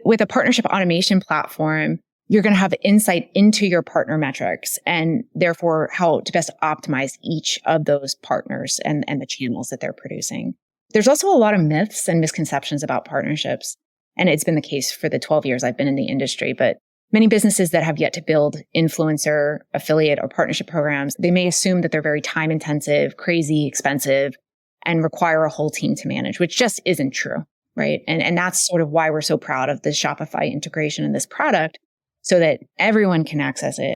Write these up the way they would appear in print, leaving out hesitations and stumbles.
with a partnership automation platform, you're going to have insight into your partner metrics and therefore how to best optimize each of those partners and the channels that they're producing. There's also a lot of myths and misconceptions about partnerships. And it's been the case for the 12 years I've been in the industry. But many businesses that have yet to build influencer, affiliate, or partnership programs, they may assume that they're very time intensive, crazy, expensive, and require a whole team to manage, which just isn't true, right? And that's sort of why we're so proud of the Shopify integration in this product, so that everyone can access it.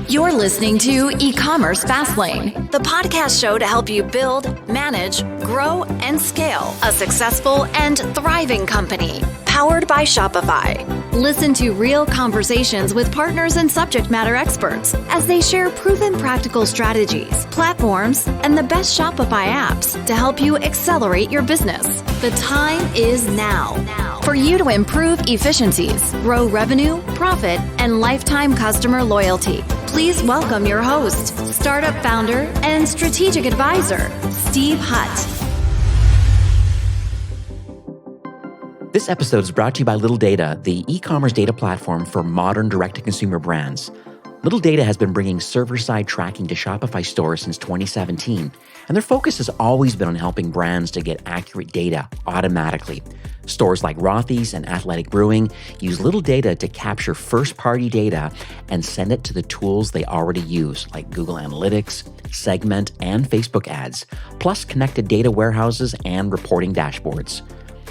You're listening to eCommerce Fastlane, the podcast show to help you build, manage, grow, and scale a successful and thriving company, powered by Shopify. Listen to real conversations with partners and subject matter experts as they share proven practical strategies, platforms, and the best Shopify apps to help you accelerate your business. The time is now for you to improve efficiencies, grow revenue, profit, and lifetime customer loyalty. Please welcome your host, startup founder, and strategic advisor, Steve Hutt. This episode is brought to you by Little Data, the e-commerce data platform for modern direct-to-consumer brands. Little Data has been bringing server-side tracking to Shopify stores since 2017, and their focus has always been on helping brands to get accurate data automatically. Stores like Rothy's and Athletic Brewing use Little Data to capture first-party data and send it to the tools they already use, like Google Analytics, Segment, and Facebook ads, plus connected data warehouses and reporting dashboards.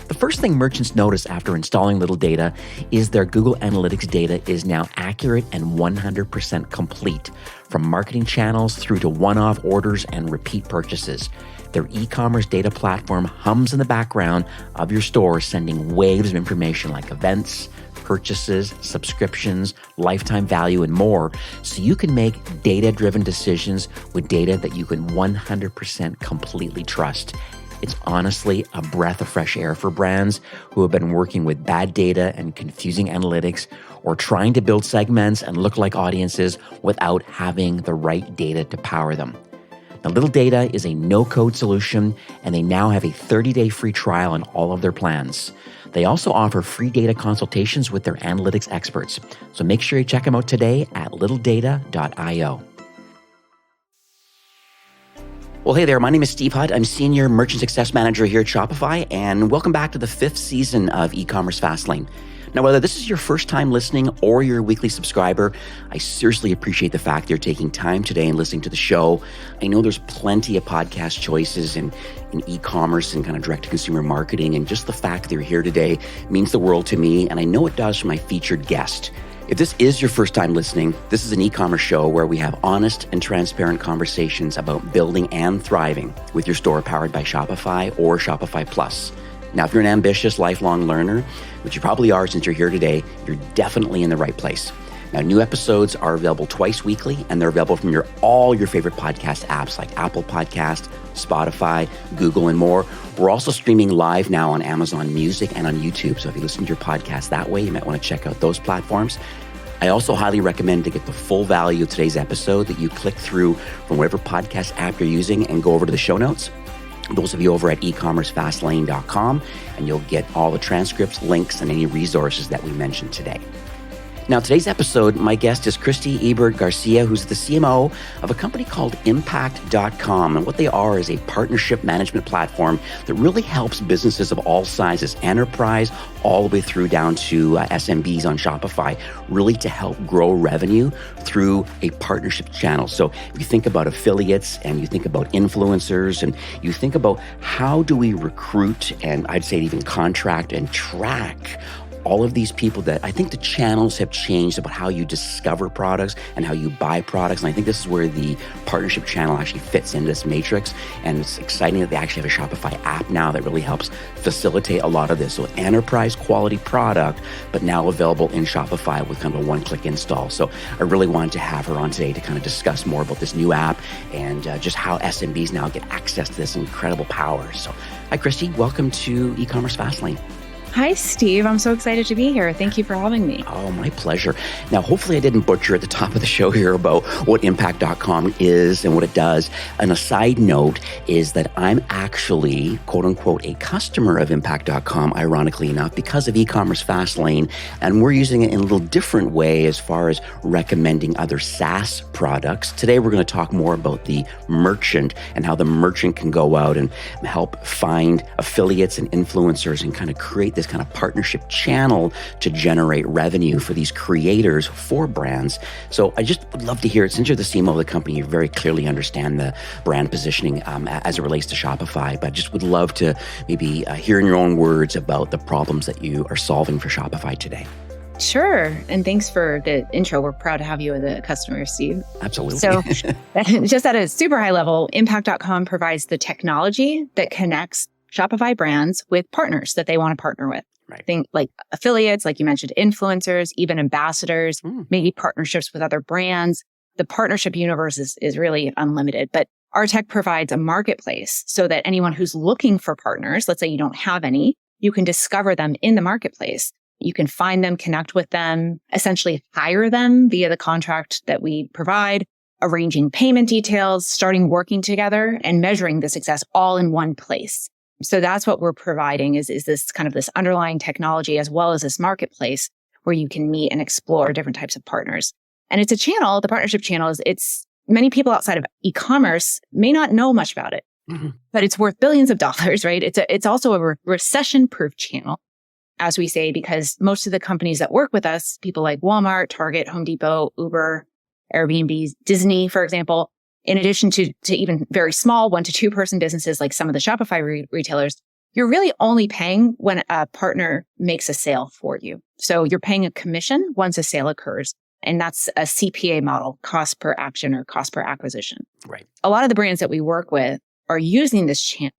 The first thing merchants notice after installing Little Data is their Google Analytics data is now accurate and 100% complete, from marketing channels through to one-off orders and repeat purchases. Their e-commerce data platform hums in the background of your store, sending waves of information like events, purchases, subscriptions, lifetime value, and more, so you can make data-driven decisions with data that you can 100% completely trust. It's honestly a breath of fresh air for brands who have been working with bad data and confusing analytics, or trying to build segments and look-alike audiences without having the right data to power them. Now, Little Data is a no-code solution, and they now have a 30-day free trial on all of their plans. They also offer free data consultations with their analytics experts. So make sure you check them out today at littledata.io. Well, hey there, my name is Steve Hutt. I'm Senior Merchant Success Manager here at Shopify, and welcome back to the 5th season of eCommerce Fastlane. Now, whether this is your first time listening or you're a weekly subscriber, I seriously appreciate the fact that you're taking time today and listening to the show. I know there's plenty of podcast choices in e-commerce and kind of direct-to-consumer marketing, and just the fact that you're here today means the world to me, and I know it does for my featured guest. If this is your first time listening, this is an e-commerce show where we have honest and transparent conversations about building and thriving with your store powered by Shopify or Shopify Plus. Now, if you're an ambitious lifelong learner, which you probably are since you're here today, you're definitely in the right place. Now, new episodes are available twice weekly, and they're available from all your favorite podcast apps like Apple Podcast, Spotify, Google, and more. We're also streaming live now on Amazon Music and on YouTube. So if you listen to your podcast that way, you might want to check out those platforms. I also highly recommend, to get the full value of today's episode, that you click through from whatever podcast app you're using and go over to the show notes. Those will be over at ecommercefastlane.com, and you'll get all the transcripts, links, and any resources that we mentioned today. Now, today's episode, my guest is Cristy Ebert Garcia, who's the CMO of a company called Impact.com. And what they are is a partnership management platform that really helps businesses of all sizes, enterprise, all the way through down to SMBs on Shopify, really to help grow revenue through a partnership channel. So if you think about affiliates and you think about influencers and you think about how do we recruit and I'd say even contract and track all of these people, that I think the channels have changed about how you discover products and how you buy products. And I think this is where the partnership channel actually fits into this matrix. And it's exciting that they actually have a Shopify app now that really helps facilitate a lot of this. So enterprise quality product, but now available in Shopify with kind of a one-click install. So I really wanted to have her on today to kind of discuss more about this new app and just how SMBs now get access to this incredible power. So hi, Cristy. Welcome to eCommerce Fastlane. Hi, Steve. I'm so excited to be here. Thank you for having me. Oh, my pleasure. Now, hopefully I didn't butcher at the top of the show here about what impact.com is and what it does. And a side note is that I'm actually, quote unquote, a customer of impact.com, ironically enough, because of eCommerce Fastlane. And we're using it in a little different way as far as recommending other SaaS products. Today, we're going to talk more about the merchant and how the merchant can go out and help find affiliates and influencers and kind of create this kind of partnership channel to generate revenue for these creators for brands. So I just would love to hear it. Since you're the CMO of the company, you very clearly understand the brand positioning as it relates to Shopify. But I just would love to maybe hear in your own words about the problems that you are solving for Shopify today. Sure. And thanks for the intro. We're proud to have you as a customer, Steve. Absolutely. So just at a super high level, impact.com provides the technology that connects Shopify brands with partners that they want to partner with. Right. Think like affiliates, like you mentioned, influencers, even ambassadors, maybe partnerships with other brands. The partnership universe is really unlimited, but our tech provides a marketplace so that anyone who's looking for partners, let's say you don't have any, you can discover them in the marketplace. You can find them, connect with them, essentially hire them via the contract that we provide, arranging payment details, starting working together, and measuring the success all in one place. So that's what we're providing is this kind of this underlying technology as well as this marketplace where you can meet and explore different types of partners. And it's a channel, the partnership channel it's many people outside of e-commerce may not know much about it, but it's worth billions of dollars, right? It's also a recession-proof channel, as we say, because most of the companies that work with us, people like Walmart, Target, Home Depot, Uber, Airbnb, Disney, for example, in addition to even very small 1 to 2 person businesses like some of the Shopify retailers, you're really only paying when a partner makes a sale for you. So you're paying a commission once a sale occurs. And that's a CPA model, cost per action or cost per acquisition. Right. A lot of the brands that we work with are using this channel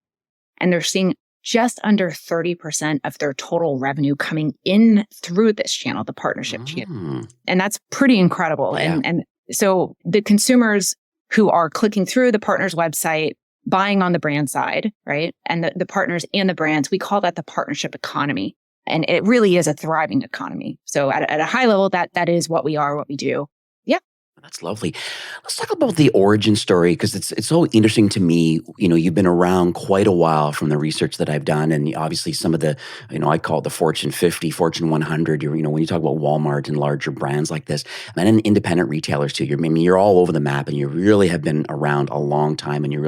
and they're seeing just under 30% of their total revenue coming in through this channel, the partnership channel. And that's pretty incredible. Yeah. And so the consumers who are clicking through the partner's website, buying on the brand side, right? And the partners and the brands, we call that the partnership economy. And it really is a thriving economy. So at a high level, that is what we are, what we do. Yeah. That's lovely. Let's talk about the origin story because it's so interesting to me. You know, you've been around quite a while from the research that I've done, and obviously some of the, I call it the Fortune 50, Fortune 100. When you talk about Walmart and larger brands like this, and independent retailers too. You're all over the map, and you really have been around a long time, and you're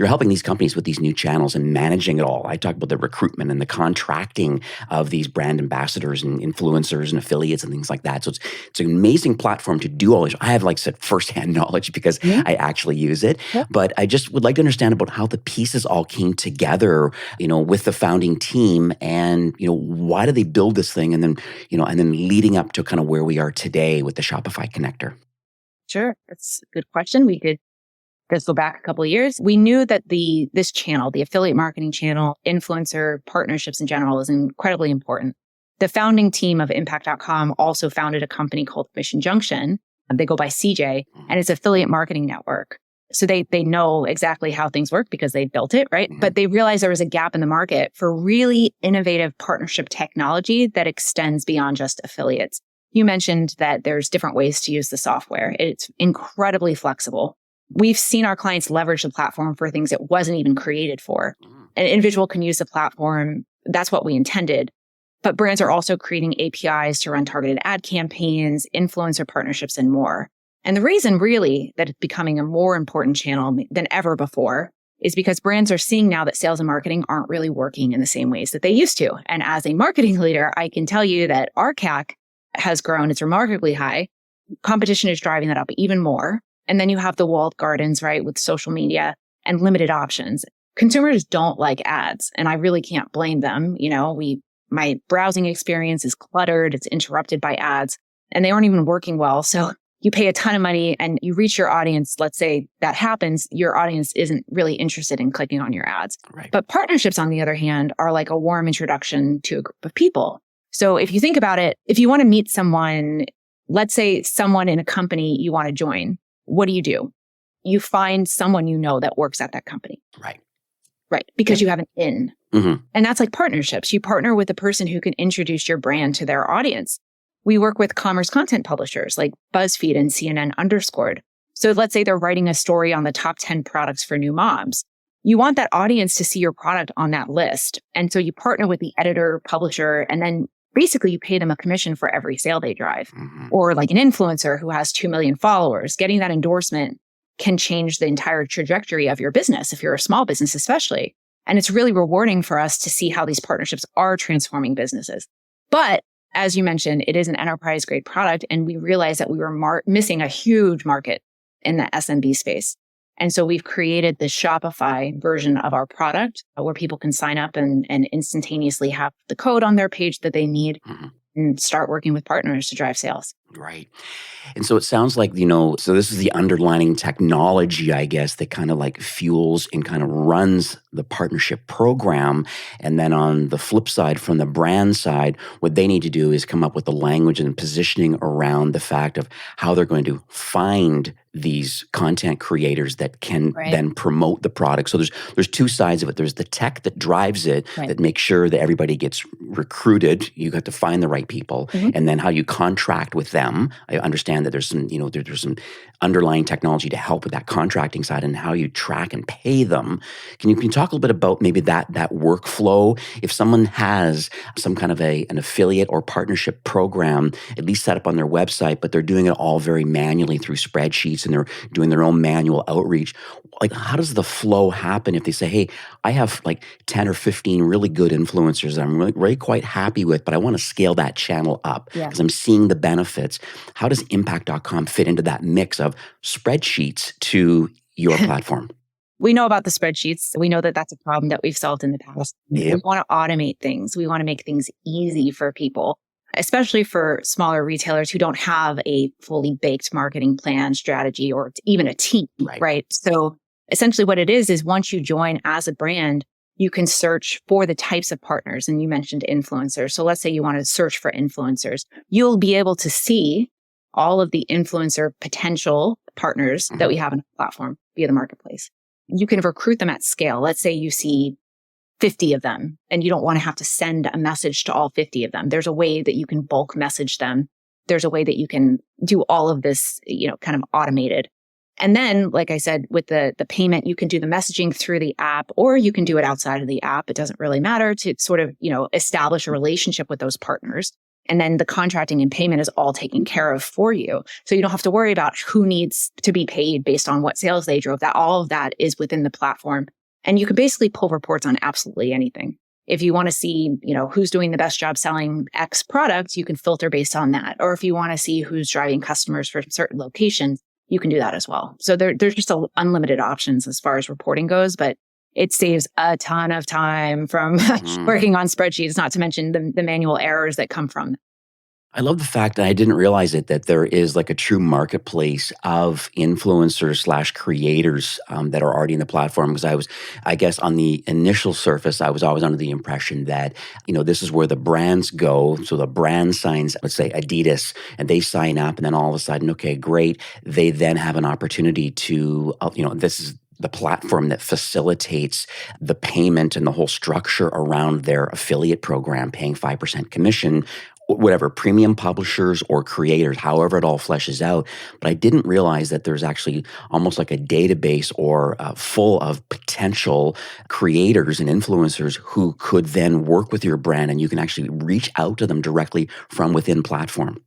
helping these companies with these new channels and managing it all. I talk about the recruitment and the contracting of these brand ambassadors and influencers and affiliates and things like that. So it's an amazing platform to do all this. I have, like I said, firsthand knowledge because I actually use it. Yeah. But I just would like to understand about how the pieces all came together, with the founding team and, why did they build this thing? And then, and then leading up to kind of where we are today with the Shopify connector. Sure. That's a good question. We could just go back a couple of years. We knew that this channel, the affiliate marketing channel, influencer partnerships in general is incredibly important. The founding team of impact.com also founded a company called Mission Junction. They go by CJ, and it's affiliate marketing network. So they know exactly how things work because they built it, right? But they realized there was a gap in the market for really innovative partnership technology that extends beyond just affiliates. You mentioned that there's different ways to use the software. It's incredibly flexible. We've seen our clients leverage the platform for things it wasn't even created for. An individual can use the platform. That's what we intended. But brands are also creating APIs to run targeted ad campaigns, influencer partnerships, and more. And the reason really that it's becoming a more important channel than ever before is because brands are seeing now that sales and marketing aren't really working in the same ways that they used to. And as a marketing leader, I can tell you that our CAC has grown. It's remarkably high. Competition is driving that up even more. And then you have the walled gardens, right, with social media and limited options. Consumers don't like ads, and I really can't blame them. My browsing experience is cluttered. It's interrupted by ads, and they aren't even working well. So you pay a ton of money and you reach your audience. Let's say that happens. Your audience isn't really interested in clicking on your ads. Right. But partnerships, on the other hand, are like a warm introduction to a group of people. So if you think about it, if you want to meet someone, let's say someone in a company you want to join, what do? You find someone that works at that company. Right. Right. Because you have an in. Mm-hmm. And that's like partnerships. You partner with a person who can introduce your brand to their audience. We work with commerce content publishers like BuzzFeed and CNN Underscored. So let's say they're writing a story on the top 10 products for new moms. You want that audience to see your product on that list. And so you partner with the editor, publisher, and then basically you pay them a commission for every sale they drive. Mm-hmm. Or like an influencer who has 2 million followers, getting that endorsement can change the entire trajectory of your business, if you're a small business especially. And it's really rewarding for us to see how these partnerships are transforming businesses. But as you mentioned, it is an enterprise grade product. And we realized that we were missing a huge market in the SMB space. And so we've created the Shopify version of our product where people can sign up and instantaneously have the code on their page that they need and start working with partners to drive sales. Right. And so it sounds like, so this is the underlying technology, I guess, that kind of like fuels and kind of runs the partnership program. And then on the flip side, from the brand side, what they need to do is come up with the language and positioning around the fact of how they're going to find these content creators that can then promote the product. So there's two sides of it. There's the tech that drives it, that makes sure that everybody gets recruited. You have to find the right people, and then how you contract with them. I understand that there's some, there's some underlying technology to help with that contracting side and how you track and pay them. Can you talk a little bit about maybe that workflow? If someone has some kind of an affiliate or partnership program, at least set up on their website, but they're doing it all very manually through spreadsheets and they're doing their own manual outreach, like how does the flow happen if they say, hey, I have like 10 or 15 really good influencers that I'm really quite happy with, but I want to scale that channel up because I'm seeing the benefits. How does impact.com fit into that mix of spreadsheets to your platform? We know about the spreadsheets. We know that that's a problem that we've solved in the past. Yep. We want to automate things. We want to make things easy for people, especially for smaller retailers who don't have a fully baked marketing plan, strategy, or even a team, right? So essentially what it is once you join as a brand, you can search for the types of partners. And you mentioned influencers. So let's say you want to search for influencers. You'll be able to see all of the influencer potential partners that we have on the platform via the marketplace. You can recruit them at scale. Let's say you see 50 of them and you don't want to have to send a message to all 50 of them. There's a way that you can bulk message them. There's a way that you can do all of this, kind of automated. And then, like I said, with the payment, you can do the messaging through the app, or you can do it outside of the app. It doesn't really matter to sort of, establish a relationship with those partners. And then the contracting and payment is all taken care of for you. So you don't have to worry about who needs to be paid based on what sales they drove. That all of that is within the platform. And you can basically pull reports on absolutely anything. If you want to see, who's doing the best job selling X product, you can filter based on that. Or if you want to see who's driving customers for certain locations, you can do that as well. So there's just unlimited options as far as reporting goes, but it saves a ton of time from working on spreadsheets, not to mention the manual errors that come from them. I love the fact that I didn't realize that there is like a true marketplace of influencers / creators that are already in the platform. Because I guess on the initial surface, I was always under the impression that, this is where the brands go. So the brand signs, let's say Adidas, and they sign up and then all of a sudden, okay, great. They then have an opportunity to, this is the platform that facilitates the payment and the whole structure around their affiliate program, paying 5% commission, whatever, premium publishers or creators, however it all fleshes out. But I didn't realize that there's actually almost like a database or full of potential creators and influencers who could then work with your brand, and you can actually reach out to them directly from within platform.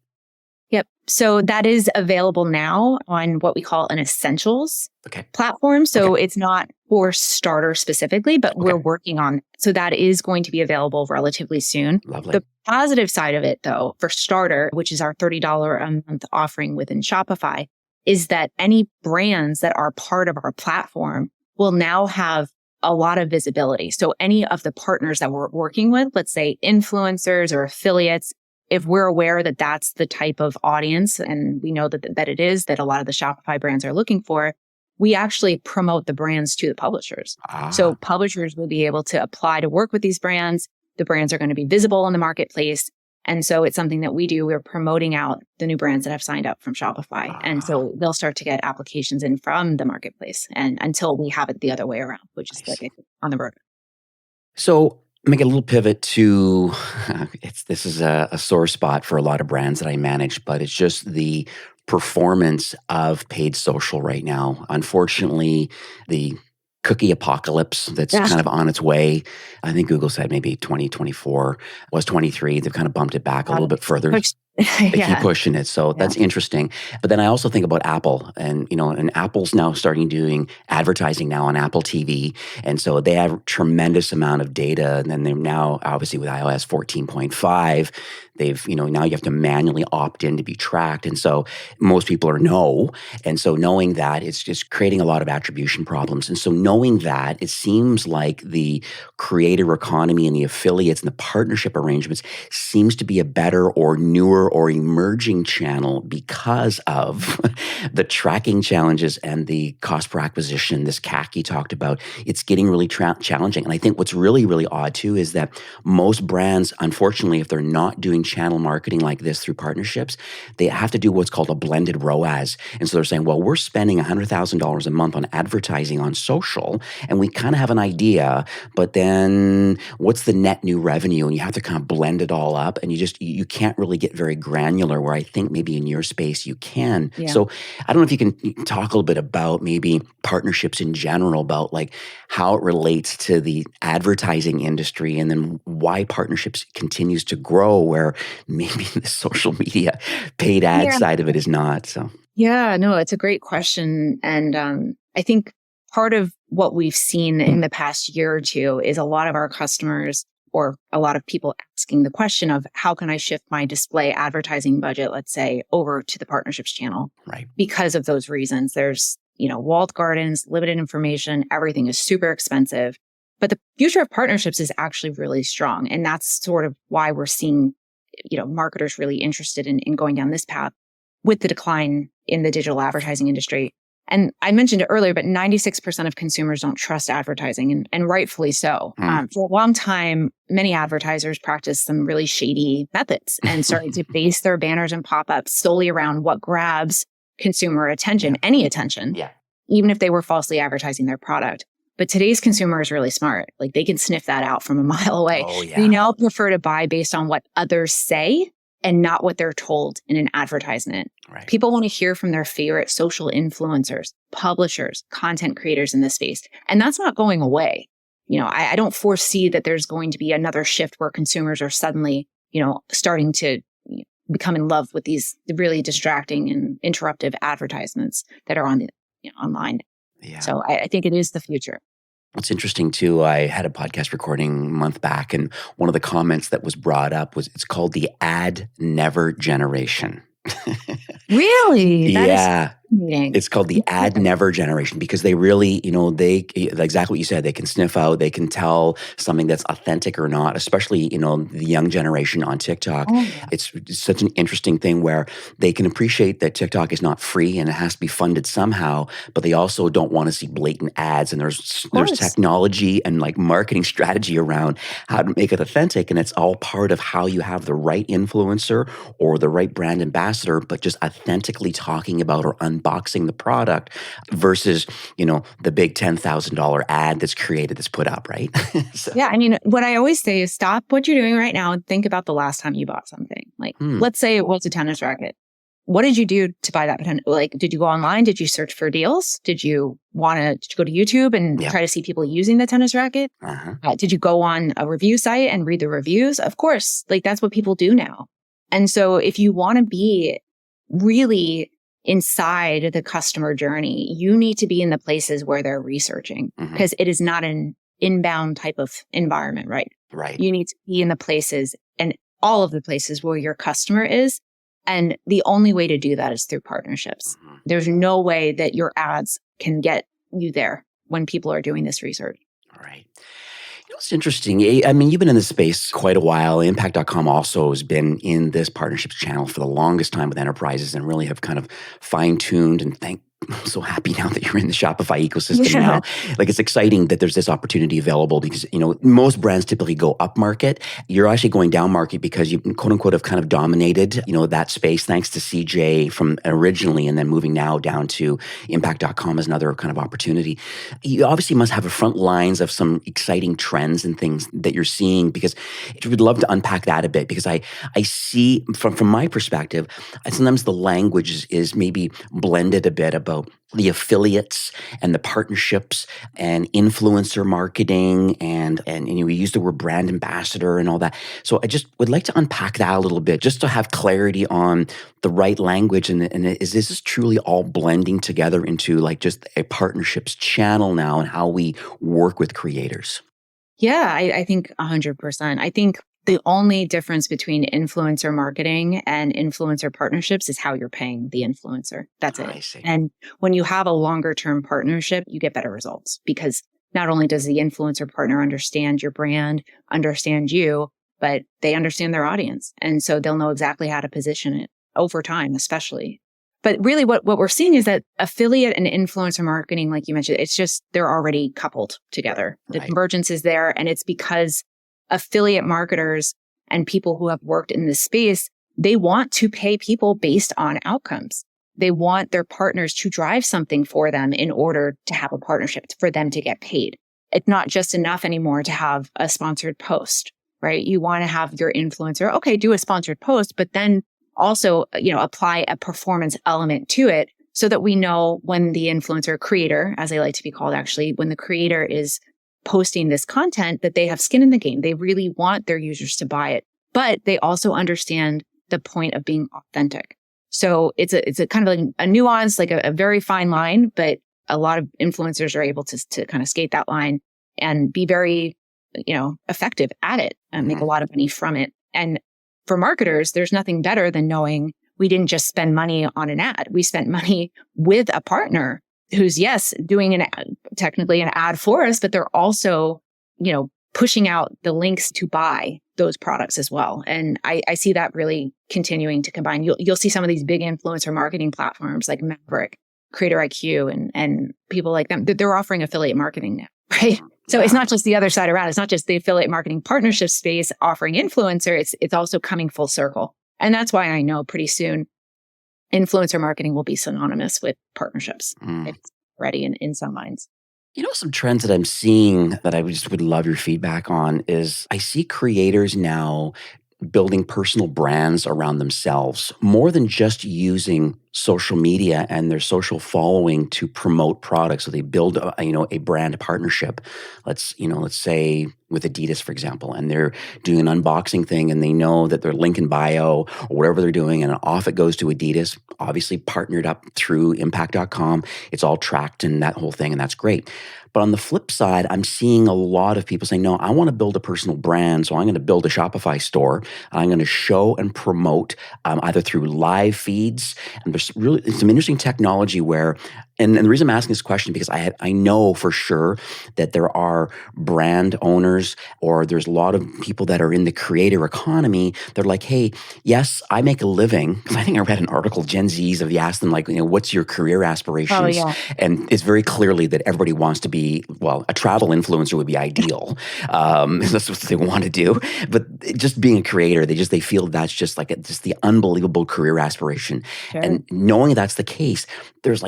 Yep. So that is available now on what we call an essentials platform. So it's not for starter specifically, but we're working on it. So that is going to be available relatively soon. Lovely. The positive side of it, though, for starter, which is our $30 a month offering within Shopify, is that any brands that are part of our platform will now have a lot of visibility. So any of the partners that we're working with, let's say influencers or affiliates, if we're aware that that's the type of audience, and we know that it is, that a lot of the Shopify brands are looking for, we actually promote the brands to the publishers. So publishers will be able to apply to work with these brands. The brands are going to be visible in the marketplace. And so it's something that we do. We're promoting out the new brands that have signed up from Shopify. And so they'll start to get applications in from the marketplace and until we have it the other way around, which is like on the road. So make a little pivot to, this is a sore spot for a lot of brands that I manage, but it's just the performance of paid social right now. Unfortunately, the cookie apocalypse that's kind of on its way. I think Google said maybe 2024 was 23. They've kind of bumped it back a little bit further. They keep pushing it. So that's interesting. But then I also think about Apple and Apple's now starting doing advertising now on Apple TV. And so they have a tremendous amount of data. And then they're now, obviously with iOS 14.5, they've, now you have to manually opt in to be tracked. And so most people are no. And so knowing that, it's just creating a lot of attribution problems. And so knowing that, it seems like the creator economy and the affiliates and the partnership arrangements seems to be a better or newer or emerging channel because of the tracking challenges and the cost per acquisition, this CAC you talked about. It's getting really challenging. And I think what's really, really odd too is that most brands, unfortunately, if they're not doing channel marketing like this through partnerships, they have to do what's called a blended ROAS. And so they're saying, well, we're spending $100,000 a month on advertising on social, and we kind of have an idea, but then what's the net new revenue? And you have to kind of blend it all up, and you can't really get very granular, where I think maybe in your space you can. Yeah. So I don't know if you can talk a little bit about maybe partnerships in general, about like how it relates to the advertising industry, and then why partnerships continues to grow where maybe the social media paid ad side of it is not. So yeah, no, it's a great question. And I think part of what we've seen in the past year or two is a lot of our customers or a lot of people asking the question of how can I shift my display advertising budget, let's say, over to the partnerships channel? Right. Because of those reasons. There's, walled gardens, limited information, everything is super expensive. But the future of partnerships is actually really strong. And that's sort of why we're seeing, marketers really interested in going down this path with the decline in the digital advertising industry. And I mentioned it earlier, but 96% of consumers don't trust advertising, and rightfully so. For a long time, many advertisers practiced some really shady methods and started to base their banners and pop-ups solely around what grabs consumer attention, any attention, even if they were falsely advertising their product. But today's consumer is really smart. Like they can sniff that out from a mile away. Oh, yeah. They now prefer to buy based on what others say and not what they're told in an advertisement. Right. People want to hear from their favorite social influencers, publishers, content creators in this space. And that's not going away. I don't foresee that there's going to be another shift where consumers are suddenly, starting to become in love with these really distracting and interruptive advertisements that are on the online. Yeah. So I think it is the future. It's interesting too. I had a podcast recording a month back, and one of the comments that was brought up was it's called the ad never generation. Really? Yeah. It's called the ad never generation because they really, they exactly what you said. They can sniff out, they can tell something that's authentic or not, especially, the young generation on TikTok. Oh, yeah. It's such an interesting thing where they can appreciate that TikTok is not free and it has to be funded somehow, but they also don't want to see blatant ads. And there's technology and like marketing strategy around how to make it authentic. And it's all part of how you have the right influencer or the right brand ambassador, but just authentically talking about or unboxing the product versus, the big $10,000 ad that's created, that's put up, right? So. Yeah. I mean, what I always say is stop what you're doing right now and think about the last time you bought something. Like, let's say it was a tennis racket. What did you do to buy that? Like, did you go online? Did you search for deals? Did you go to YouTube and try to see people using the tennis racket? Did you go on a review site and read the reviews? Of course, like that's what people do now. And so if you want to be really inside the customer journey, you need to be in the places where they're researching because it is not an inbound type of environment, right? Right. You need to be in the places and all of the places where your customer is. And the only way to do that is through partnerships. There's no way that your ads can get you there when people are doing this research. Right. It's interesting. I mean, you've been in this space quite a while. Impact.com also has been in this partnerships channel for the longest time with enterprises and really have kind of fine-tuned and I'm so happy now that you're in the Shopify ecosystem now. Like, it's exciting that there's this opportunity available because, most brands typically go up market. You're actually going down market because you, quote unquote, have kind of dominated, that space thanks to CJ from originally, and then moving now down to impact.com as another kind of opportunity. You obviously must have a front lines of some exciting trends and things that you're seeing, because I would love to unpack that a bit, because I see from my perspective, sometimes the language is maybe blended a bit about the affiliates and the partnerships and influencer marketing and we use the word brand ambassador and all that. So I just would like to unpack that a little bit, just to have clarity on the right language. And is this truly all blending together into like just a partnerships channel now, and how we work with creators? Yeah, I think 100%. I think the only difference between influencer marketing and influencer partnerships is how you're paying the influencer. That's it. I see. And when you have a longer term partnership, you get better results, because not only does the influencer partner understand your brand, understand you, but they understand their audience. And so they'll know exactly how to position it over time, especially. But really what we're seeing is that affiliate and influencer marketing, like you mentioned, it's just, they're already coupled together. The convergence is there, and it's because affiliate marketers and people who have worked in this space, they want to pay people based on outcomes. They want their partners to drive something for them in order to have a partnership, for them to get paid. It's not just enough anymore to have a sponsored post, right? You want to have your influencer, okay, do a sponsored post, but then also, apply a performance element to it, so that we know when the influencer creator, as they like to be called, actually, when the creator is posting this content, that they have skin in the game. They really want their users to buy it, but they also understand the point of being authentic. So it's a kind of like a nuance, like a very fine line, but a lot of influencers are able to kind of skate that line and be very, effective at it and make a lot of money from it. And for marketers, there's nothing better than knowing we didn't just spend money on an ad. We spent money with a partner who's, yes, doing technically an ad for us, but they're also, pushing out the links to buy those products as well. And I see that really continuing to combine. You'll see some of these big influencer marketing platforms like Maverick, Creator IQ, and people like them. They're offering affiliate marketing now, right? So it's not just the other side around. It's not just the affiliate marketing partnership space offering influencer. It's also coming full circle. And that's why I know pretty soon influencer marketing will be synonymous with partnerships. It's already in some minds. Some trends that I'm seeing that I just would love your feedback on is I see creators now building personal brands around themselves, more than just using social media and their social following to promote products. So they build a brand partnership. Let's say with Adidas, for example, and they're doing an unboxing thing, and they know that their link in bio or whatever they're doing, and off it goes to Adidas, obviously partnered up through impact.com. It's all tracked and that whole thing, and that's great. But on the flip side, I'm seeing a lot of people saying, no, I want to build a personal brand. So I'm going to build a Shopify store. I'm going to show and promote either through live feeds. And there's really some interesting technology where, and the reason I'm asking this question, because I know for sure that there are brand owners, or there's a lot of people that are in the creator economy. They're like, hey, yes, I make a living. Because I think I read an article, Gen Zs, have asked them, like, what's your career aspirations? Oh, yeah. And it's very clearly that everybody wants to be, well, a travel influencer would be ideal. That's what they want to do. But just being a creator, they feel that's just like just the unbelievable career aspiration. Sure. And knowing that's the case, there's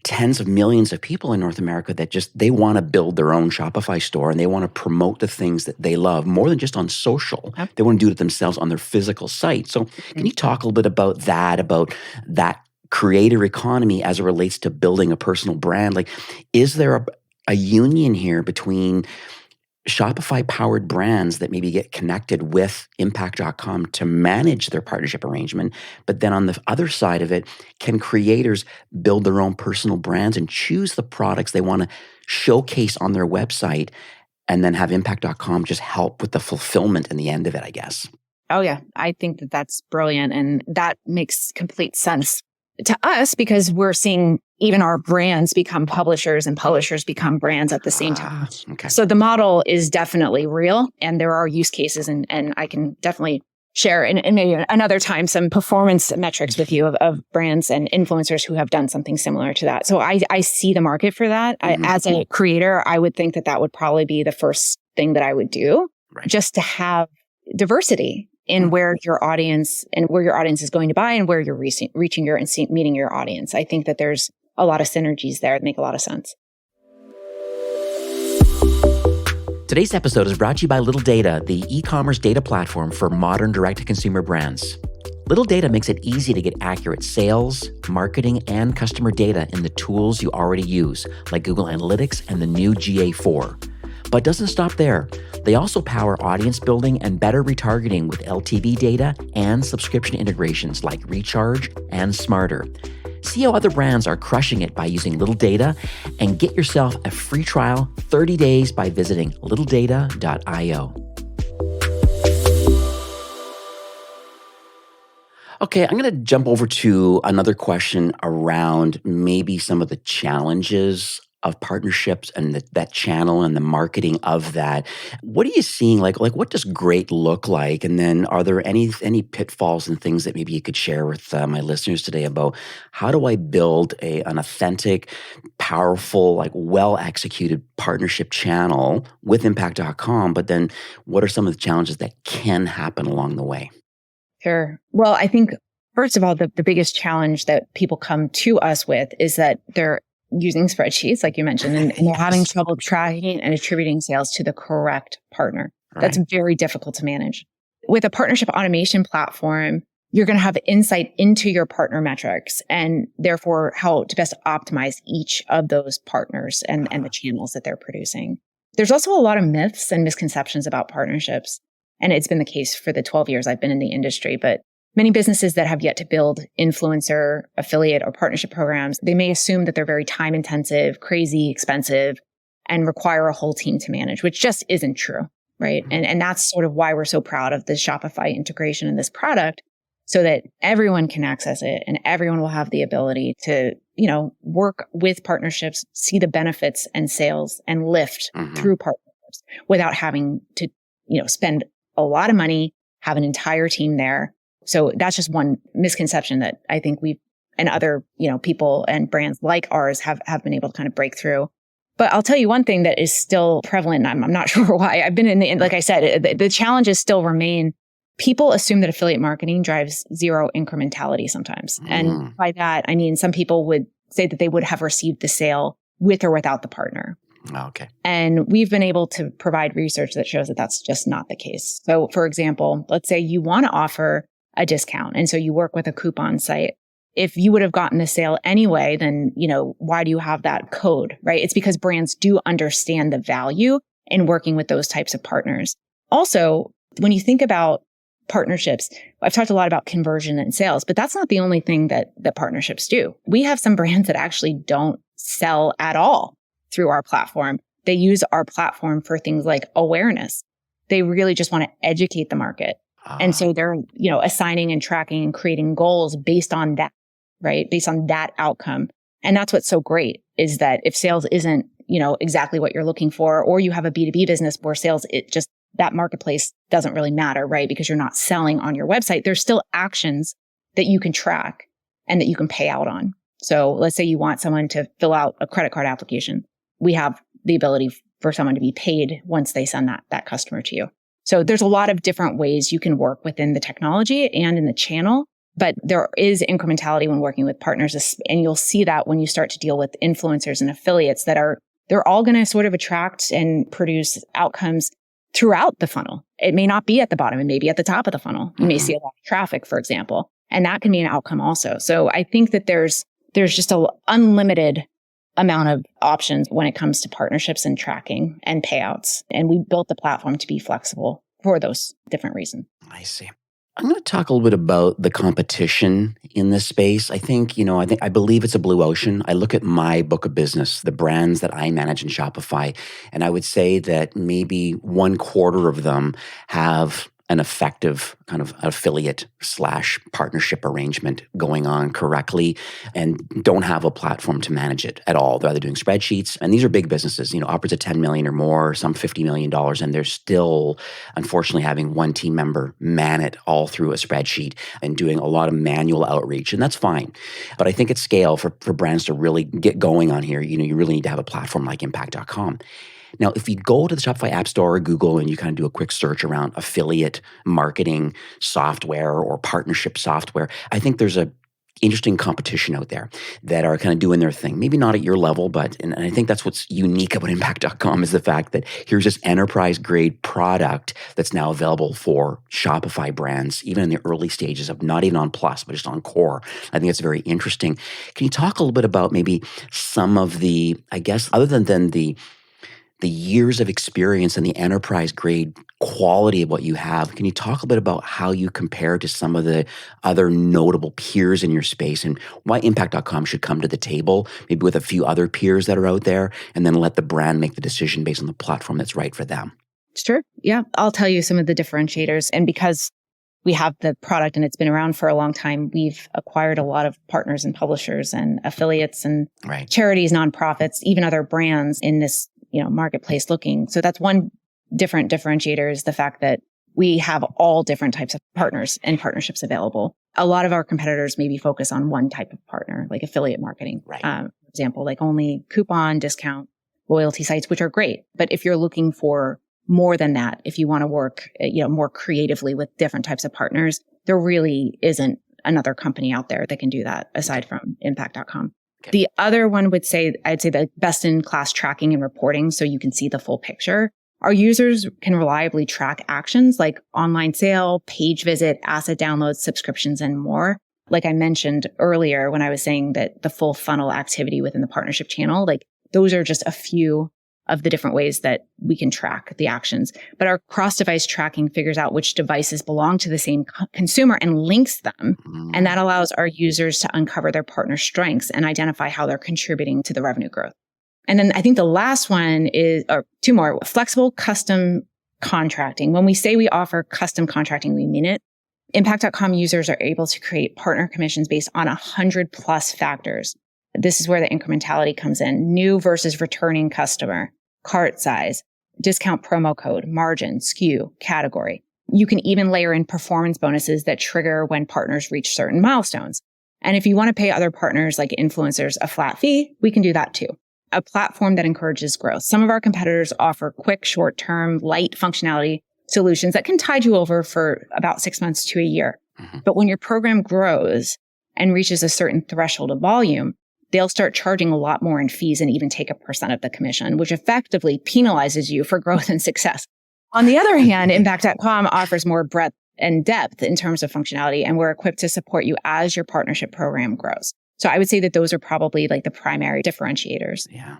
tens of millions of people in North America that they want to build their own Shopify store, and they want to promote the things that they love more than just on social. Yep. They want to do it themselves on their physical site. So can you talk a little bit about that creator economy as it relates to building a personal brand? Like, is there a union here between Shopify-powered brands that maybe get connected with impact.com to manage their partnership arrangement, but then on the other side of it, can creators build their own personal brands and choose the products they want to showcase on their website, and then have impact.com just help with the fulfillment in the end of it, I guess? Oh, yeah. I think that's brilliant. And that makes complete sense to us, because we're seeing even our brands become publishers and publishers become brands at the same time. Okay. So the model is definitely real, and there are use cases, and I can definitely share and maybe another time some performance metrics with you of brands and influencers who have done something similar to that. So I see the market for that. As a creator, I would think that would probably be the first thing that I would do, just to have diversity in where your audience is going to buy and where you're reaching your and meeting your audience. I think that there's a lot of synergies there that make a lot of sense. Today's episode is brought to you by Little Data, the e-commerce data platform for modern direct-to-consumer brands. Little Data makes it easy to get accurate sales, marketing, and customer data in the tools you already use, like Google Analytics and the new GA4. But doesn't stop there. They also power audience building and better retargeting with LTV data and subscription integrations like Recharge and Smarter. See how other brands are crushing it by using Little Data and get yourself a free trial 30 days by visiting littledata.io. Okay, I'm going to jump over to another question around maybe some of the challenges of partnerships and that channel and the marketing of that. What are you seeing? Like what does great look like? And then are there any pitfalls and things that maybe you could share with my listeners today about how do I build an authentic, powerful, well-executed partnership channel with impact.com? But then what are some of the challenges that can happen along the way? Sure. Well, I think, first of all, the biggest challenge that people come to us with is that they're using spreadsheets, like you mentioned, and they're having trouble tracking and attributing sales to the correct partner. Right. That's very difficult to manage. With a partnership automation platform, you're going to have insight into your partner metrics and therefore how to best optimize each of those partners and the channels that they're producing. There's also a lot of myths and misconceptions about partnerships. And it's been the case for the 12 years I've been in the industry, but many businesses that have yet to build influencer, affiliate, or partnership programs, they may assume that they're very time intensive, crazy expensive, and require a whole team to manage, which just isn't true, right? And that's sort of why we're so proud of the Shopify integration in this product, so that everyone can access it and everyone will have the ability to, work with partnerships, see the benefits and sales and lift through partnerships without having to, spend a lot of money, have an entire team there. So that's just one misconception that I think we and other, people and brands like ours have been able to kind of break through. But I'll tell you one thing that is still prevalent. I'm not sure why. I've been like I said, the challenges still remain. People assume that affiliate marketing drives zero incrementality sometimes. And by that, I mean, some people would say that they would have received the sale with or without the partner. Okay. And we've been able to provide research that shows that that's just not the case. So for example, let's say you want to offer a discount. And so you work with a coupon site. If you would have gotten the sale anyway, then, why do you have that code, right? It's because brands do understand the value in working with those types of partners. Also, when you think about partnerships, I've talked a lot about conversion and sales, but that's not the only thing that partnerships do. We have some brands that actually don't sell at all through our platform. They use our platform for things like awareness. They really just want to educate the market. And so they're, assigning and tracking and creating goals based on that, right? Based on that outcome. And that's what's so great is that if sales isn't, exactly what you're looking for, or you have a B2B business where sales, that marketplace doesn't really matter, right? Because you're not selling on your website. There's still actions that you can track and that you can pay out on. So let's say you want someone to fill out a credit card application. We have the ability for someone to be paid once they send that customer to you. So there's a lot of different ways you can work within the technology and in the channel, but there is incrementality when working with partners. And you'll see that when you start to deal with influencers and affiliates they're all going to sort of attract and produce outcomes throughout the funnel. It may not be at the bottom, it may be at the top of the funnel. You may see a lot of traffic, for example, and that can be an outcome also. So I think that there's just an unlimited amount of options when it comes to partnerships and tracking and payouts. And we built the platform to be flexible for those different reasons. I see. I'm going to talk a little bit about the competition in this space. I believe it's a blue ocean. I look at my book of business, the brands that I manage in Shopify, and I would say that maybe 1/4 of them have an effective kind of affiliate / partnership arrangement going on correctly and don't have a platform to manage it at all. They're either doing spreadsheets, and these are big businesses, upwards of 10 million or more, some $50 million, and they're still, unfortunately, having one team member man it all through a spreadsheet and doing a lot of manual outreach, and that's fine. But I think at scale, for brands to really get going on here, you really need to have a platform like impact.com. Now, if you go to the Shopify App Store or Google and you kind of do a quick search around affiliate marketing software or partnership software, I think there's a interesting competition out there that are kind of doing their thing. Maybe not at your level, but, and I think that's what's unique about impact.com is the fact that here's this enterprise grade product that's now available for Shopify brands, even in the early stages of not even on Plus, but just on Core. I think it's very interesting. Can you talk a little bit about maybe some of the, I guess, other than the years of experience and the enterprise grade quality of what you have, can you talk a bit about how you compare to some of the other notable peers in your space and why impact.com should come to the table, maybe with a few other peers that are out there, and then let the brand make the decision based on the platform that's right for them? Sure. Yeah. I'll tell you some of the differentiators. And because we have the product and it's been around for a long time, we've acquired a lot of partners and publishers and affiliates and charities, nonprofits, even other brands in this marketplace looking. So that's one different differentiator, is the fact that we have all different types of partners and partnerships available. A lot of our competitors maybe focus on one type of partner, like affiliate marketing, for example, like only coupon, discount, loyalty sites, which are great. But if you're looking for more than that, if you want to work, more creatively with different types of partners, there really isn't another company out there that can do that aside from impact.com. Okay. The other one I'd say the best in class tracking and reporting, so you can see the full picture. Our users can reliably track actions like online sale, page visit, asset downloads, subscriptions, and more. Like I mentioned earlier when I was saying that the full funnel activity within the partnership channel, like those are just a few of the different ways that we can track the actions. But our cross-device tracking figures out which devices belong to the same consumer and links them. And that allows our users to uncover their partner strengths and identify how they're contributing to the revenue growth. And then I think the last one is, or two more, flexible custom contracting. When we say we offer custom contracting, we mean it. Impact.com users are able to create partner commissions based on 100+ factors. This is where the incrementality comes in. New versus returning customer, cart size, discount promo code, margin, SKU, category. You can even layer in performance bonuses that trigger when partners reach certain milestones. And if you want to pay other partners like influencers a flat fee, we can do that too. A platform that encourages growth. Some of our competitors offer quick, short-term, light functionality solutions that can tide you over for about 6 months to a year. But when your program grows and reaches a certain threshold of volume, they'll start charging a lot more in fees and even take a % of the commission, which effectively penalizes you for growth and success. On the other hand, impact.com offers more breadth and depth in terms of functionality, and we're equipped to support you as your partnership program grows. So I would say that those are probably like the primary differentiators. Yeah.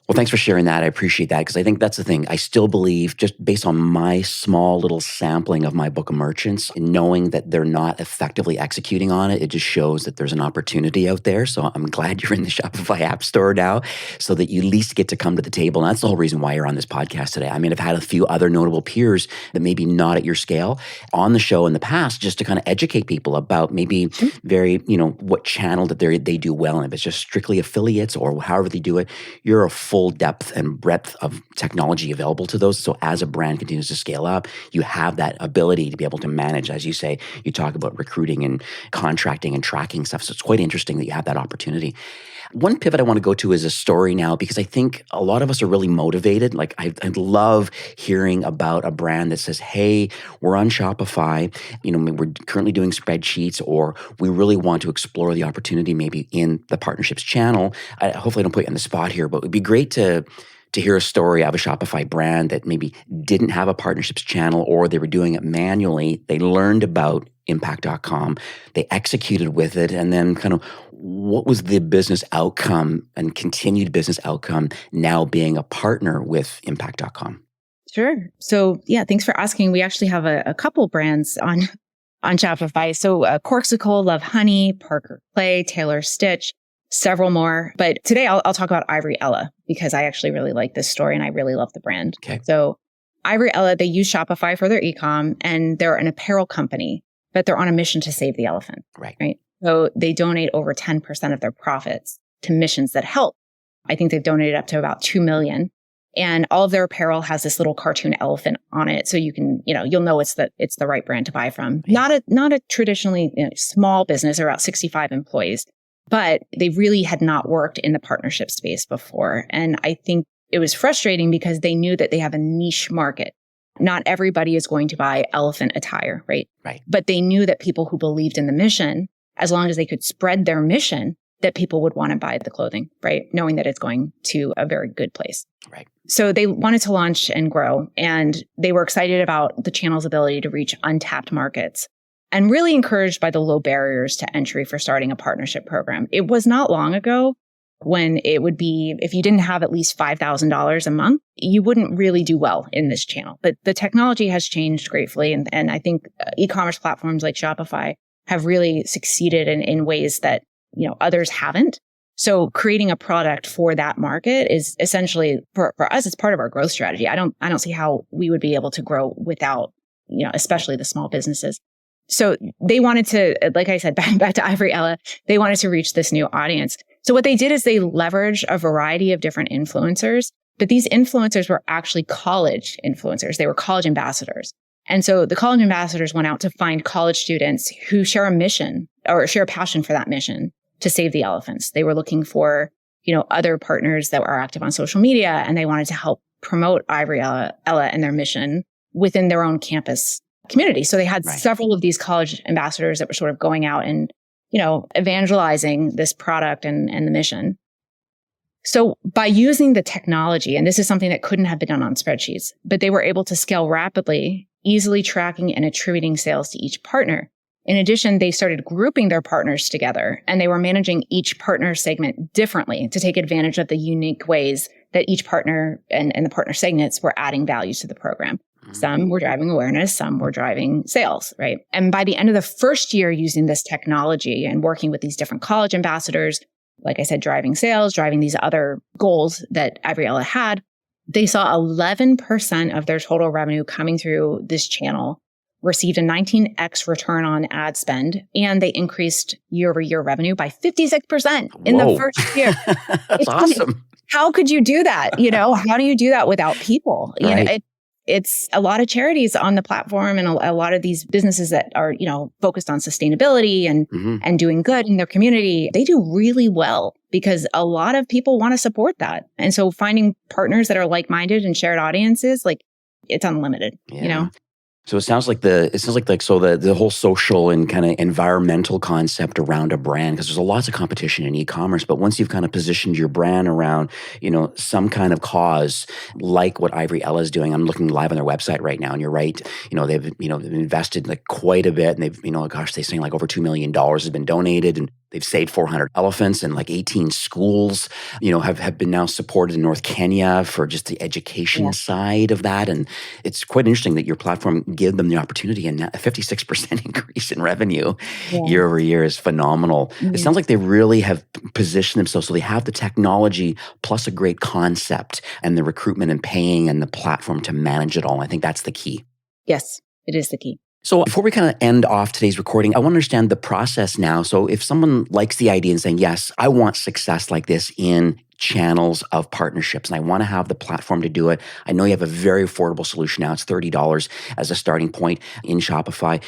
Well, thanks for sharing that. I appreciate that, because I think that's the thing. I still believe, just based on my small little sampling of my book of merchants, and knowing that they're not effectively executing on it, it just shows that there's an opportunity out there. So I'm glad you're in the Shopify App Store now, so that you at least get to come to the table. And that's the whole reason why you're on this podcast today. I mean, I've had a few other notable peers that maybe not at your scale on the show in the past, just to kind of educate people about maybe very, what channel that they do well. And if it's just strictly affiliates or however they do it, you're a full depth and breadth of technology available to those. So as a brand continues to scale up, you have that ability to be able to manage, as you say, you talk about recruiting and contracting and tracking stuff. So it's quite interesting that you have that opportunity. One pivot I want to go to is a story now, because I think a lot of us are really motivated. Like I love hearing about a brand that says, hey, we're on Shopify, we're currently doing spreadsheets, or we really want to explore the opportunity maybe in the partnerships channel. Hopefully I don't put you on the spot here, but it would be great to hear a story of a Shopify brand that maybe didn't have a partnerships channel, or they were doing it manually. They learned about impact.com, they executed with it, and then kind of what was the business outcome and continued business outcome now being a partner with impact.com? Sure. So yeah, thanks for asking. We actually have a couple brands on Shopify. So Corksicle, Love Honey, Parker Clay, Taylor Stitch, several more. But today I'll talk about Ivory Ella, because I actually really like this story and I really love the brand. Okay. So Ivory Ella, they use Shopify for their e-com, and they're an apparel company, but they're on a mission to save the elephant. Right. So they donate over 10% of their profits to missions that help. I think they've donated up to about 2 million. And all of their apparel has this little cartoon elephant on it. So you can, you'll know it's the right brand to buy from. Not a traditionally small business, or about 65 employees, but they really had not worked in the partnership space before. And I think it was frustrating because they knew that they have a niche market. Not everybody is going to buy elephant attire, right? But they knew that people who believed in the mission, as long as they could spread their mission, that people would want to buy the clothing, right? Knowing that it's going to a very good place. So they wanted to launch and grow, and they were excited about the channel's ability to reach untapped markets and really encouraged by the low barriers to entry for starting a partnership program. It was not long ago when it would be, if you didn't have at least $5,000 a month, you wouldn't really do well in this channel. But the technology has changed gratefully. And I think e-commerce platforms like Shopify have really succeeded in ways that others haven't. So creating a product for that market is essentially, for us, it's part of our growth strategy. I don't see how we would be able to grow without, especially the small businesses. So they wanted to, like I said, back to Ivory Ella, they wanted to reach this new audience. So what they did is they leveraged a variety of different influencers, but these influencers were actually college influencers. They were college ambassadors. And so the college ambassadors went out to find college students who share a mission or share a passion for that mission to save the elephants. They were looking for, other partners that were active on social media, and they wanted to help promote Ivory Ella and their mission within their own campus community. So they had several of these college ambassadors that were sort of going out and, evangelizing this product and the mission. So by using the technology, and this is something that couldn't have been done on spreadsheets, but they were able to scale rapidly, easily tracking and attributing sales to each partner. In addition, they started grouping their partners together, and they were managing each partner segment differently to take advantage of the unique ways that each partner and the partner segments were adding value to the program. Some were driving awareness, some were driving sales, right? And by the end of the first year using this technology and working with these different college ambassadors, like I said, driving sales, driving these other goals that Ivory Ella had, they saw 11% of their total revenue coming through this channel, received a 19x return on ad spend, and they increased year-over-year revenue by 56% in the first year. That's awesome. How could you do that? How do you do that without people? It's a lot of charities on the platform and a lot of these businesses that are, focused on sustainability and doing good in their community. They do really well because a lot of people want to support that. And so finding partners that are like-minded and shared audiences, it's unlimited, So it sounds like the whole social and kind of environmental concept around a brand, because there's lots of competition in e-commerce, but once you've kind of positioned your brand around, some kind of cause, like what Ivory Ella is doing. I'm looking live on their website right now, and you're right. They've invested quite a bit, and they've, they're saying over $2 million has been donated, and they've saved 400 elephants, and 18 schools, have been now supported in North Kenya for just the education side of that. And it's quite interesting that your platform gave them the opportunity, and a 56% increase in revenue year over year is phenomenal. It sounds like they really have positioned themselves so they have the technology plus a great concept and the recruitment and paying and the platform to manage it all. I think that's the key. Yes, it is the key. So before we kind of end off today's recording, I want to understand the process now. So if someone likes the idea and saying, yes, I want success like this in channels of partnerships, and I want to have the platform to do it. I know you have a very affordable solution now. It's $30 as a starting point in Shopify.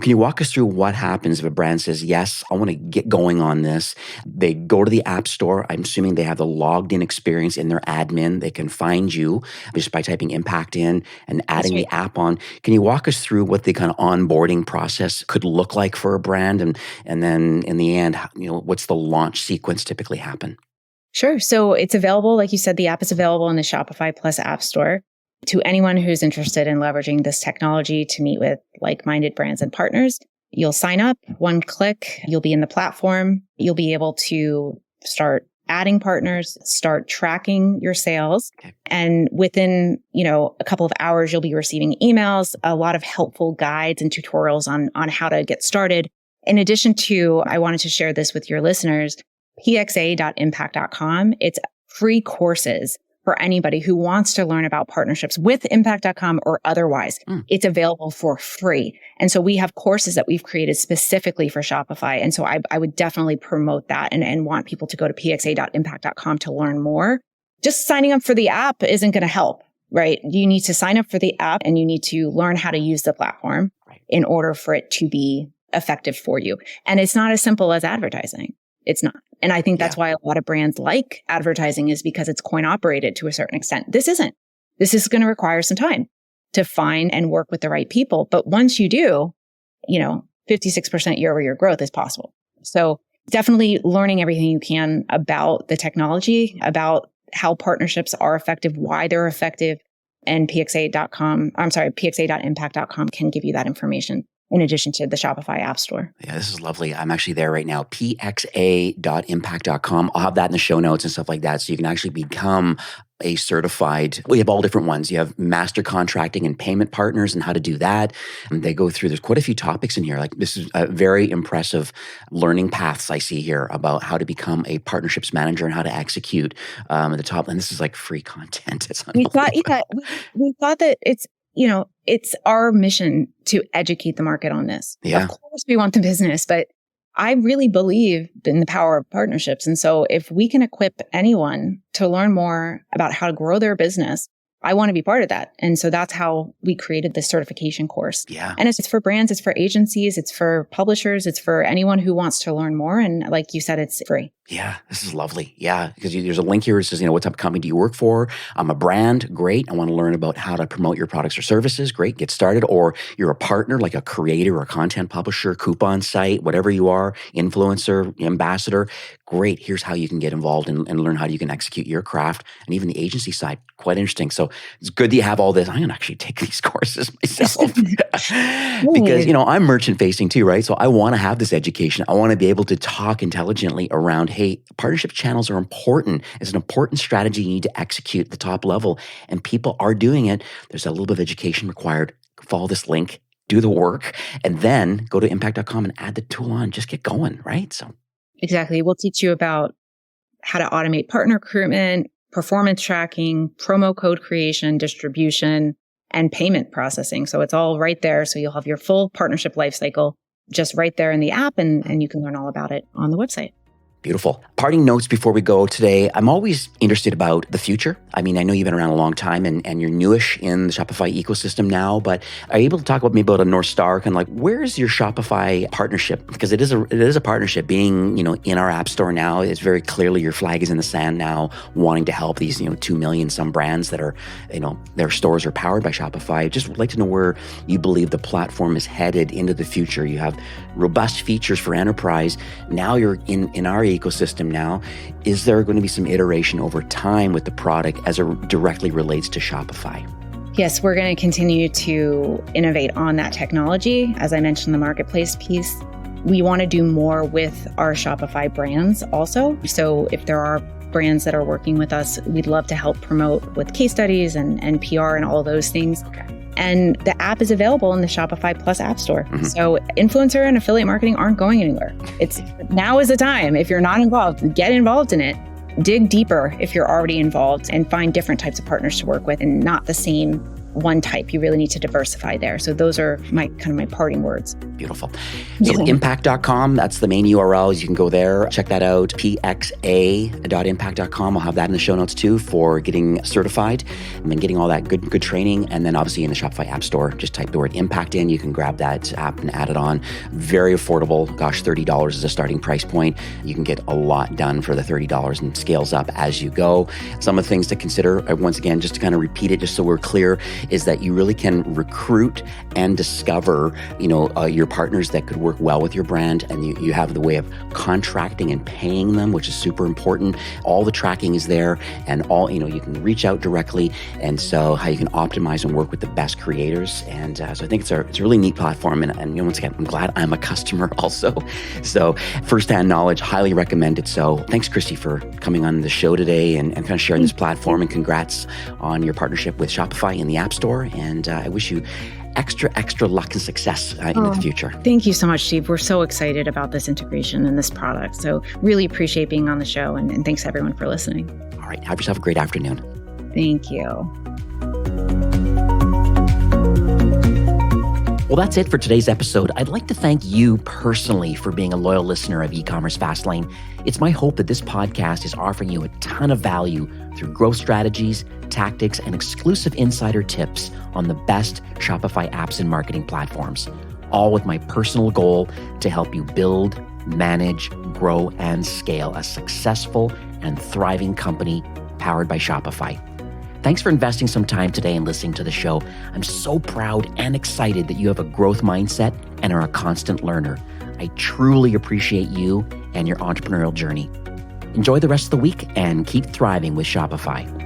Can you walk us through what happens if a brand says, yes, I want to get going on this? They go to the App Store. I'm assuming they have the logged in experience in their admin. They can find you just by typing Impact in and adding the app on. Can you walk us through what the kind of onboarding process could look like for a brand? And then in the end, what's the launch sequence typically happen? Sure. So it's available. Like you said, the app is available in the Shopify Plus App Store to anyone who's interested in leveraging this technology to meet with like-minded brands and partners. You'll sign up, one click, you'll be in the platform. You'll be able to start adding partners, start tracking your sales. And within, a couple of hours, you'll be receiving emails, a lot of helpful guides and tutorials on how to get started. In addition to, I wanted to share this with your listeners, pxa.impact.com. It's free courses for anybody who wants to learn about partnerships with impact.com or otherwise. It's available for free. And so we have courses that we've created specifically for Shopify. And so I would definitely promote that and want people to go to pxa.impact.com to learn more. Just signing up for the app isn't going to help, right? You need to sign up for the app and you need to learn how to use the platform in order for it to be effective for you. And it's not as simple as advertising. It's not. And I think that's why a lot of brands like advertising, is because it's coin operated to a certain extent. This isn't. This is going to require some time to find and work with the right people. But once you do, 56% year over year growth is possible. So definitely learning everything you can about the technology, about how partnerships are effective, why they're effective. And pxa.impact.com can give you that information, in addition to the Shopify App Store. Yeah, this is lovely. I'm actually there right now, pxa.impact.com. I'll have that in the show notes and stuff like that. So you can actually become a certified, we have all different ones. You have master contracting and payment partners and how to do that. And they go through, there's quite a few topics in here. Like, this is a very impressive learning paths I see here about how to become a partnerships manager and how to execute at the top. And this is like free content. It's we thought that it's our mission to educate the market on this. Yeah. Of course, we want the business, but I really believe in the power of partnerships. And so if we can equip anyone to learn more about how to grow their business, I want to be part of that. And so that's how we created this certification course. Yeah. And it's for brands, it's for agencies, it's for publishers, it's for anyone who wants to learn more. And like you said, it's free. Yeah, this is lovely. Yeah, because there's a link here that says, what type of company do you work for? I'm a brand. Great. I want to learn about how to promote your products or services. Great. Get started. Or you're a partner, like a creator or a content publisher, coupon site, whatever you are, influencer, ambassador. Great. Here's how you can get involved and learn how you can execute your craft. And even the agency side, quite interesting. So it's good that you have all this. I'm going to actually take these courses myself because, I'm merchant facing too, right? So I want to have this education. I want to be able to talk intelligently around, hey, partnership channels are important. It's an important strategy you need to execute at the top level. And people are doing it. There's a little bit of education required. Follow this link, do the work, and then go to impact.com and add the tool on. Just get going, right? So exactly. We'll teach you about how to automate partner recruitment, performance tracking, promo code creation, distribution, and payment processing. So it's all right there. So you'll have your full partnership lifecycle just right there in the app, and you can learn all about it on the website. Beautiful. Parting notes before we go today. I'm always interested about the future. I mean, I know you've been around a long time and you're newish in the Shopify ecosystem now, but are you able to talk about maybe about a North Star, kind of like, where is your Shopify partnership? Because it is a partnership. Being, in our app store now, it's very clearly your flag is in the sand now, wanting to help these, 2 million some brands that are, their stores are powered by Shopify. I just would like to know where you believe the platform is headed into the future. You have robust features for enterprise. Now you're in our ecosystem now. Is there going to be some iteration over time with the product as it directly relates to Shopify? Yes, we're going to continue to innovate on that technology. As I mentioned, the marketplace piece, we want to do more with our Shopify brands also. So if there are brands that are working with us, we'd love to help promote with case studies and PR and all those things. Okay. And the app is available in the Shopify Plus App Store. Mm-hmm. So influencer and affiliate marketing aren't going anywhere. Now is the time. If you're not involved, get involved in it. Dig deeper if you're already involved and find different types of partners to work with and not the same one type. You really need to diversify there. So those are my parting words. Beautiful. So impact.com, that's the main URL. You can go there, check that out. pxa.impact.com. I'll have that in the show notes too for getting certified and getting all that good training. And then obviously in the Shopify App Store, just type the word impact in. You can grab that app and add it on. Very affordable. Gosh, $30 is a starting price point. You can get a lot done for the $30 and scales up as you go. Some of the things to consider, once again, just to kind of repeat it, just so we're clear, is that you really can recruit and discover, your partners that could work well with your brand. And you have the way of contracting and paying them, which is super important. All the tracking is there and you can reach out directly. And so how you can optimize and work with the best creators. And so I think it's a really neat platform. And once again, I'm glad I'm a customer also. So firsthand knowledge, highly recommend it. So thanks, Cristy, for coming on the show today and kind of sharing this platform, and congrats on your partnership with Shopify in the App Store. And I wish you extra luck and success into the future. Thank you so much, Steve. We're so excited about this integration and this product. So really appreciate being on the show. And thanks everyone for listening. All right. Have yourself a great afternoon. Thank you. Well, that's it for today's episode. I'd like to thank you personally for being a loyal listener of eCommerce Fastlane. It's my hope that this podcast is offering you a ton of value through growth strategies, tactics, and exclusive insider tips on the best Shopify apps and marketing platforms, all with my personal goal to help you build, manage, grow, and scale a successful and thriving company powered by Shopify. Thanks for investing some time today and listening to the show. I'm so proud and excited that you have a growth mindset and are a constant learner. I truly appreciate you and your entrepreneurial journey. Enjoy the rest of the week and keep thriving with Shopify.